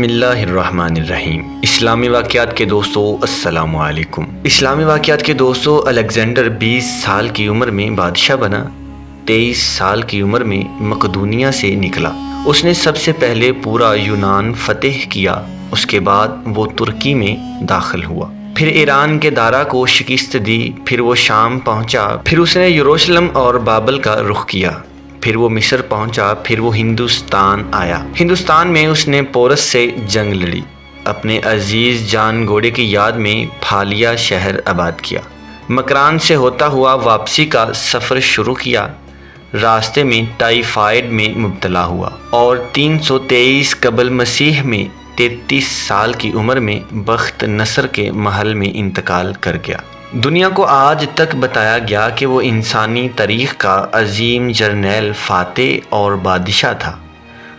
بسم اللہ الرحمن الرحیم۔ اسلامی واقعات کے دوستو السلام علیکم۔ اسلامی واقعات کے دوستو، الیگزینڈر 20 سال کی عمر میں بادشاہ بنا۔ 23 سال کی عمر میں مقدونیہ سے نکلا۔ اس نے سب سے پہلے پورا یونان فتح کیا، اس کے بعد وہ ترکی میں داخل ہوا، پھر ایران کے دارا کو شکست دی، پھر وہ شام پہنچا، پھر اس نے یروشلم اور بابل کا رخ کیا، پھر وہ مصر پہنچا، پھر وہ ہندوستان آیا۔ ہندوستان میں اس نے پورس سے جنگ لڑی، اپنے عزیز جان گھوڑے کی یاد میں پھالیا شہر آباد کیا، مکران سے ہوتا ہوا واپسی کا سفر شروع کیا، راستے میں ٹائیفائڈ میں مبتلا ہوا اور 323 قبل مسیح میں 33 سال کی عمر میں بخت نصر کے محل میں انتقال کر گیا۔ دنیا کو آج تک بتایا گیا کہ وہ انسانی تاریخ کا عظیم جرنیل، فاتح اور بادشاہ تھا،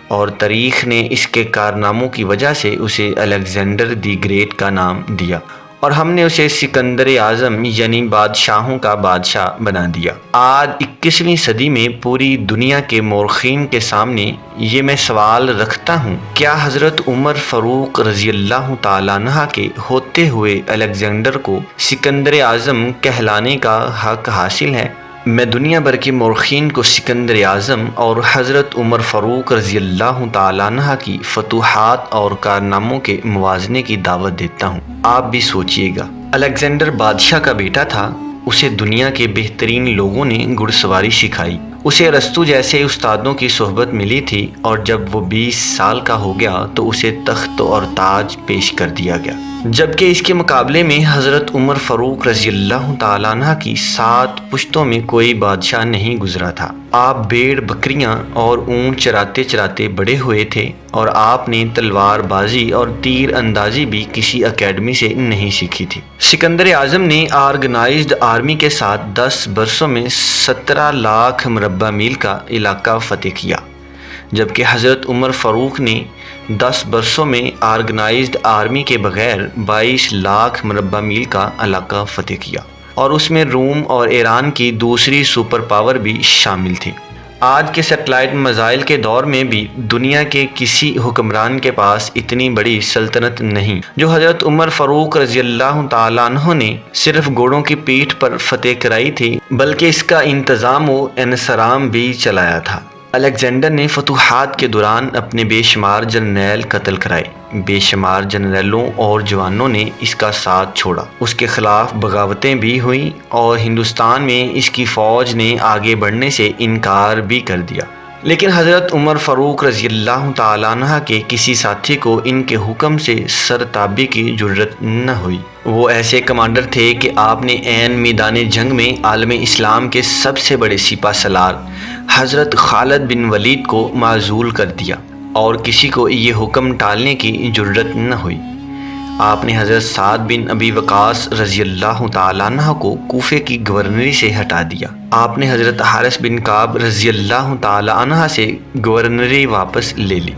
اور تاریخ نے اس کے کارناموں کی وجہ سے اسے الیگزینڈر دی گریٹ کا نام دیا، اور ہم نے اسے سکندر اعظم یعنی بادشاہوں کا بادشاہ بنا دیا۔ آج 21ویں صدی میں پوری دنیا کے مورخین کے سامنے یہ میں سوال رکھتا ہوں، کیا حضرت عمر فاروق رضی اللہ تعالی عنہ کے ہوتے ہوئے الیگزینڈر کو سکندر اعظم کہلانے کا حق حاصل ہے؟ میں دنیا بھر کے مورخین کو سکندر اعظم اور حضرت عمر فاروق رضی اللہ تعالی عنہ کی فتوحات اور کارناموں کے موازنے کی دعوت دیتا ہوں۔ آپ بھی سوچئے گا، الیگزینڈر بادشاہ کا بیٹا تھا، اسے دنیا کے بہترین لوگوں نے گھڑ سواری سکھائی، اسے ارسطو جیسے استادوں کی صحبت ملی تھی، اور جب وہ 20 سال کا ہو گیا تو اسے تخت اور تاج پیش کر دیا گیا، جبکہ اس کے مقابلے میں حضرت عمر فاروق رضی اللہ تعالی عنہ کی 7 پشتوں میں کوئی بادشاہ نہیں گزرا تھا۔ آپ بھیڑ بکریاں اور اونٹ چراتے چراتے بڑے ہوئے تھے، اور آپ نے تلوار بازی اور تیر اندازی بھی کسی اکیڈمی سے نہیں سیکھی تھی۔ سکندر اعظم نے آرگنائزڈ آرمی کے ساتھ 10 برسوں میں 17 لاکھ مربع میل کا علاقہ فتح کیا، جبکہ حضرت عمر فاروق نے 10 برسوں میں آرگنائزڈ آرمی کے بغیر 22 لاکھ مربع میل کا علاقہ فتح کیا، اور اس میں روم اور ایران کی دوسری سپر پاور بھی شامل تھی۔ آج کے سیٹلائٹ میزائل کے دور میں بھی دنیا کے کسی حکمران کے پاس اتنی بڑی سلطنت نہیں جو حضرت عمر فاروق رضی اللہ تعالی عنہ نے صرف گھوڑوں کی پیٹھ پر فتح کرائی تھی، بلکہ اس کا انتظام و انصرام بھی چلایا تھا۔ الیگزینڈر نے فتوحات کے دوران اپنے بے شمار جرنیل قتل کرائے، بے شمار جنرلوں اور جوانوں نے اس کا ساتھ چھوڑا، اس کے خلاف بغاوتیں بھی ہوئیں، اور ہندوستان میں اس کی فوج نے آگے بڑھنے سے انکار بھی کر دیا، لیکن حضرت عمر فاروق رضی اللہ تعالی عنہ کے کسی ساتھی کو ان کے حکم سے سرتابی کی جرت نہ ہوئی۔ وہ ایسے کمانڈر تھے کہ آپ نے عین میدان جنگ میں عالم اسلام کے سب سے بڑے سپہ سالار حضرت خالد بن ولید کو معزول کر دیا، اور کسی کو یہ حکم ٹالنے کی جرت نہ ہوئی۔ آپ نے حضرت سعد بن ابی وقاص رضی اللہ تعالی عنہ کو کوفے کی گورنری سے ہٹا دیا۔ آپ نے حضرت حارث بن کعب رضی اللہ تعالی عنہ سے گورنری واپس لے لی۔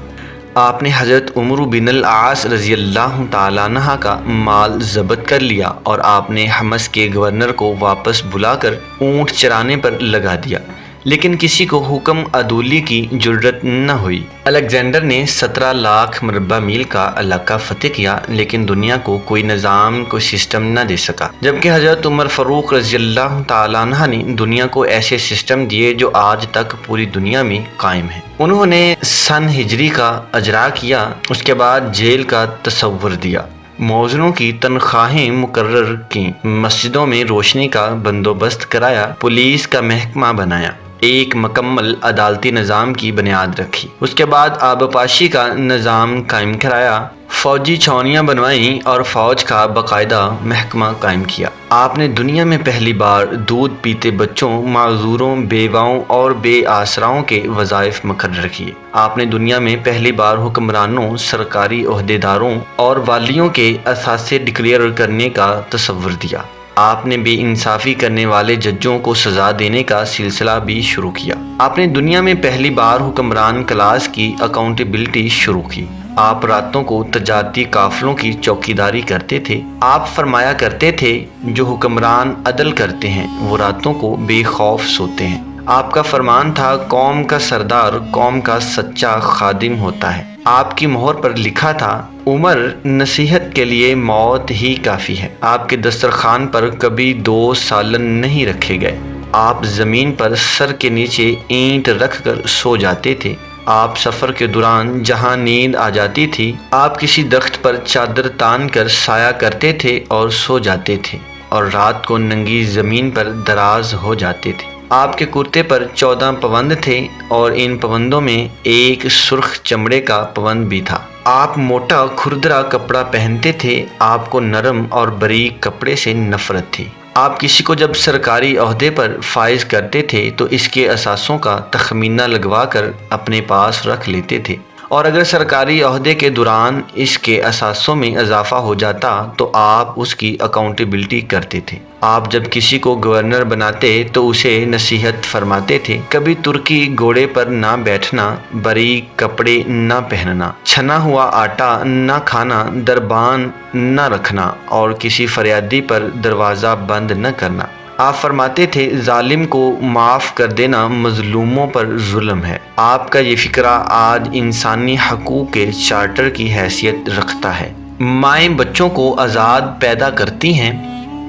آپ نے حضرت عمر بن العاص رضی اللہ تعالی عنہ کا مال ضبط کر لیا، اور آپ نے حمص کے گورنر کو واپس بلا کر اونٹ چرانے پر لگا دیا، لیکن کسی کو حکم عدولی کی جرت نہ ہوئی۔ الیگزینڈر نے 17 لاکھ مربع میل کا علاقہ فتح کیا، لیکن دنیا کو کوئی نظام، کوئی سسٹم نہ دے سکا، جبکہ حضرت عمر فاروق رضی اللہ تعالی عنہ نے دنیا کو ایسے سسٹم دیے جو آج تک پوری دنیا میں قائم ہیں۔ انہوں نے سن ہجری کا اجرا کیا، اس کے بعد جیل کا تصور دیا، موذنوں کی تنخواہیں مقرر کیں، مسجدوں میں روشنی کا بندوبست کرایا، پولیس کا محکمہ بنایا، ایک مکمل عدالتی نظام کی بنیاد رکھی، اس کے بعد آبپاشی کا نظام قائم کرایا، فوجی چھاؤنیاں بنوائیں، اور فوج کا باقاعدہ محکمہ قائم کیا۔ آپ نے دنیا میں پہلی بار دودھ پیتے بچوں، معذوروں، بیواؤں اور بے آسراؤں کے وظائف مقرر کیے۔ آپ نے دنیا میں پہلی بار حکمرانوں، سرکاری عہدیداروں اور والیوں کے اثاثے ڈکلیئر کرنے کا تصور دیا۔ آپ نے بے انصافی کرنے والے ججوں کو سزا دینے کا سلسلہ بھی شروع کیا۔ آپ نے دنیا میں پہلی بار حکمران کلاس کی اکاؤنٹیبلٹی شروع کی۔ آپ راتوں کو تجارتی قافلوں کی چوکیداری کرتے تھے۔ آپ فرمایا کرتے تھے، جو حکمران عدل کرتے ہیں وہ راتوں کو بے خوف سوتے ہیں۔ آپ کا فرمان تھا، قوم کا سردار قوم کا سچا خادم ہوتا ہے۔ آپ کی مہر پر لکھا تھا، عمر نصیحت کے لیے موت ہی کافی ہے۔ آپ کے دسترخوان پر کبھی 2 سالن نہیں رکھے گئے۔ آپ زمین پر سر کے نیچے اینٹ رکھ کر سو جاتے تھے۔ آپ سفر کے دوران جہاں نیند آ جاتی تھی، آپ کسی درخت پر چادر تان کر سایہ کرتے تھے اور سو جاتے تھے، اور رات کو ننگی زمین پر دراز ہو جاتے تھے۔ آپ کے کرتے پر 14 پوند تھے اور ان پوندوں میں ایک سرخ چمڑے کا پوند بھی تھا۔ آپ موٹا کھردرا کپڑا پہنتے تھے۔ آپ کو نرم اور باریک کپڑے سے نفرت تھی۔ آپ کسی کو جب سرکاری عہدے پر فائز کرتے تھے تو اس کے اثاثوں کا تخمینہ لگوا کر اپنے پاس رکھ لیتے تھے، اور اگر سرکاری عہدے کے دوران اس کے اثاثوں میں اضافہ ہو جاتا تو آپ اس کی اکاؤنٹیبلٹی کرتے تھے۔ آپ جب کسی کو گورنر بناتے تو اسے نصیحت فرماتے تھے، کبھی ترکی گھوڑے پر نہ بیٹھنا، باریک کپڑے نہ پہننا، چھنا ہوا آٹا نہ کھانا، دربان نہ رکھنا، اور کسی فریادی پر دروازہ بند نہ کرنا۔ آپ فرماتے تھے، ظالم کو معاف کر دینا مظلوموں پر ظلم ہے۔ آپ کا یہ فکرہ آج انسانی حقوق کے چارٹر کی حیثیت رکھتا ہے۔ مائیں بچوں کو آزاد پیدا کرتی ہیں،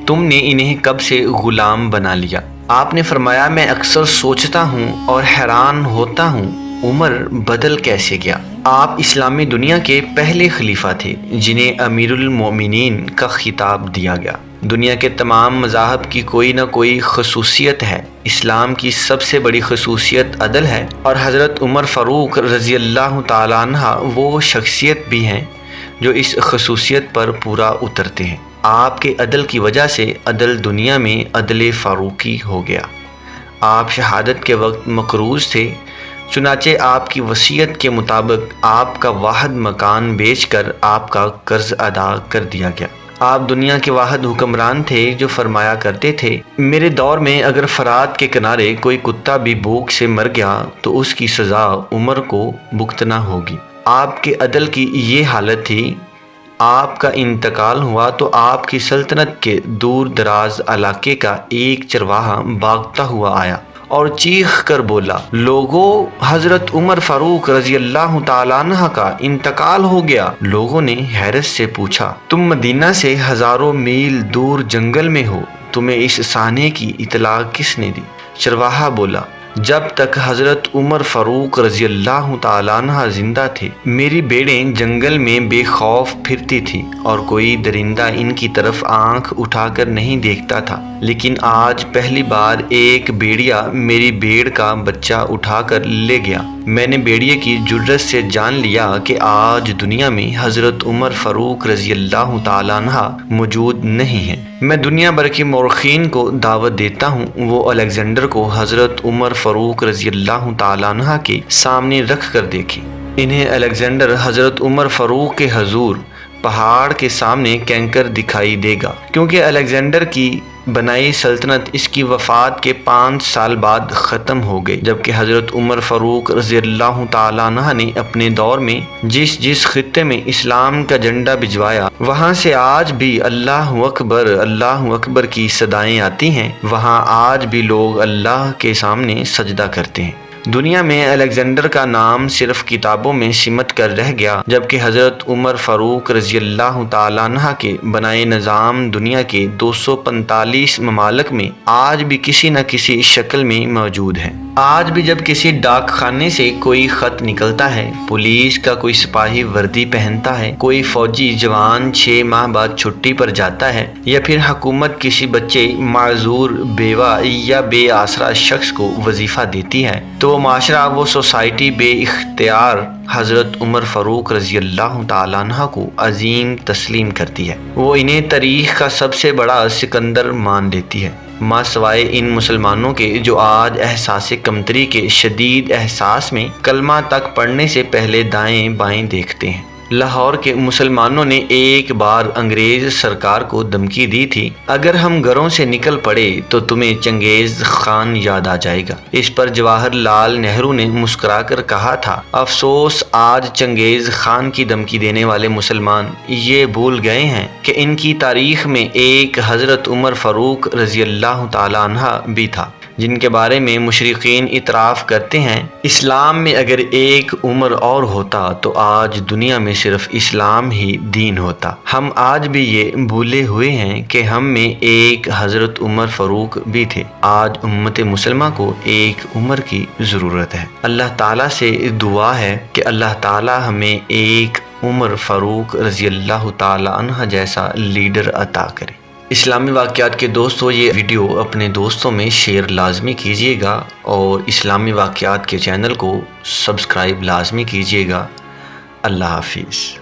تم نے انہیں کب سے غلام بنا لیا۔ آپ نے فرمایا، میں اکثر سوچتا ہوں اور حیران ہوتا ہوں، عمر بدل کیسے گیا۔ آپ اسلامی دنیا کے پہلے خلیفہ تھے جنہیں امیر المومنین کا خطاب دیا گیا۔ دنیا کے تمام مذاہب کی کوئی نہ کوئی خصوصیت ہے، اسلام کی سب سے بڑی خصوصیت عدل ہے، اور حضرت عمر فاروق رضی اللہ تعالی عنہ وہ شخصیت بھی ہیں جو اس خصوصیت پر پورا اترتے ہیں۔ آپ کے عدل کی وجہ سے عدل دنیا میں عدل فاروقی ہو گیا۔ آپ شہادت کے وقت مقروض تھے، چنانچہ آپ کی وصیت کے مطابق آپ کا واحد مکان بیچ کر آپ کا قرض ادا کر دیا گیا۔ آپ دنیا کے واحد حکمران تھے جو فرمایا کرتے تھے، میرے دور میں اگر فرات کے کنارے کوئی کتا بھی بھوک سے مر گیا تو اس کی سزا عمر کو بھگتنا ہوگی۔ آپ کے عدل کی یہ حالت تھی، آپ کا انتقال ہوا تو آپ کی سلطنت کے دور دراز علاقے کا ایک چرواہا بھاگتا ہوا آیا اور چیخ کر بولا، لوگوں، حضرت عمر فاروق رضی اللہ تعالیٰ عنہ کا انتقال ہو گیا۔ لوگوں نے حیرت سے پوچھا، تم مدینہ سے ہزاروں میل دور جنگل میں ہو، تمہیں اس سانحے کی اطلاع کس نے دی؟ چرواہا بولا، جب تک حضرت عمر فاروق رضی اللہ تعالیٰ عنہ زندہ تھے، میری بھیڑیں جنگل میں بے خوف پھرتی تھیں اور کوئی درندہ ان کی طرف آنکھ اٹھا کر نہیں دیکھتا تھا، لیکن آج پہلی بار ایک بھیڑیا میری بھیڑ کا بچہ اٹھا کر لے گیا۔ میں نے بھیڑیے کی جرت سے جان لیا کہ آج دنیا میں حضرت عمر فاروق رضی اللہ تعالیٰ عنہ موجود نہیں ہیں۔ میں دنیا بھر کے مورخین کو دعوت دیتا ہوں، وہ الیگزینڈر کو حضرت عمر فاروق رضی اللہ تعالیٰ عنہ کے سامنے رکھ کر دیکھیں۔ انہیں الیگزینڈر حضرت عمر فاروق کے حضور پہاڑ کے سامنے کینکر دکھائی دے گا، کیونکہ الیگزینڈر کی بنائی سلطنت اس کی وفات کے 5 سال بعد ختم ہو گئی، جبکہ حضرت عمر فاروق رضی اللہ تعالیٰ عنہ نے اپنے دور میں جس خطے میں اسلام کا جھنڈا بھجوایا، وہاں سے آج بھی اللہ اکبر کی صدائیں آتی ہیں، وہاں آج بھی لوگ اللہ کے سامنے سجدہ کرتے ہیں۔ دنیا میں الیگزینڈر کا نام صرف کتابوں میں سمٹ کر رہ گیا، جبکہ حضرت عمر فاروق رضی اللہ تعالیٰ عنہ کے بنائے نظام دنیا کے 245 ممالک میں آج بھی کسی نہ کسی شکل میں موجود ہے۔ آج بھی جب کسی ڈاک خانے سے کوئی خط نکلتا ہے، پولیس کا کوئی سپاہی وردی پہنتا ہے، کوئی فوجی جوان 6 ماہ بعد چھٹی پر جاتا ہے، یا پھر حکومت کسی بچے، معذور، بیوہ یا بے آسرا شخص کو وظیفہ دیتی ہے، تو وہ معاشرہ، وہ سوسائٹی بے اختیار حضرت عمر فاروق رضی اللہ تعالیٰ عنہ کو عظیم تسلیم کرتی ہے۔ وہ انہیں تاریخ کا سب سے بڑا سکندر مان لیتی ہے، ماں سوائے ان مسلمانوں کے جو آج احساس کمتری کے شدید احساس میں کلمہ تک پڑھنے سے پہلے دائیں بائیں دیکھتے ہیں۔ لاہور کے مسلمانوں نے ایک بار انگریز سرکار کو دھمکی دی تھی، اگر ہم گھروں سے نکل پڑے تو تمہیں چنگیز خان یاد آ جائے گا۔ اس پر جواہر لال نہرو نے مسکرا کر کہا تھا، افسوس آج چنگیز خان کی دھمکی دینے والے مسلمان یہ بھول گئے ہیں کہ ان کی تاریخ میں ایک حضرت عمر فاروق رضی اللہ تعالیٰ عنہ بھی تھا، جن کے بارے میں مشرقین اعتراف کرتے ہیں اسلام میں اگر ایک عمر اور ہوتا تو آج دنیا میں صرف اسلام ہی دین ہوتا۔ ہم آج بھی یہ بھولے ہوئے ہیں کہ ہم میں ایک حضرت عمر فاروق بھی تھے۔ آج امت مسلمہ کو ایک عمر کی ضرورت ہے۔ اللہ تعالیٰ سے دعا ہے کہ اللہ تعالیٰ ہمیں ایک عمر فاروق رضی اللہ تعالیٰ عنہ جیسا لیڈر عطا کرے۔ اسلامی واقعات کے دوستو، یہ ویڈیو اپنے دوستوں میں شیئر لازمی کیجیے گا اور اسلامی واقعات کے چینل کو سبسکرائب لازمی کیجیے گا۔ اللہ حافظ۔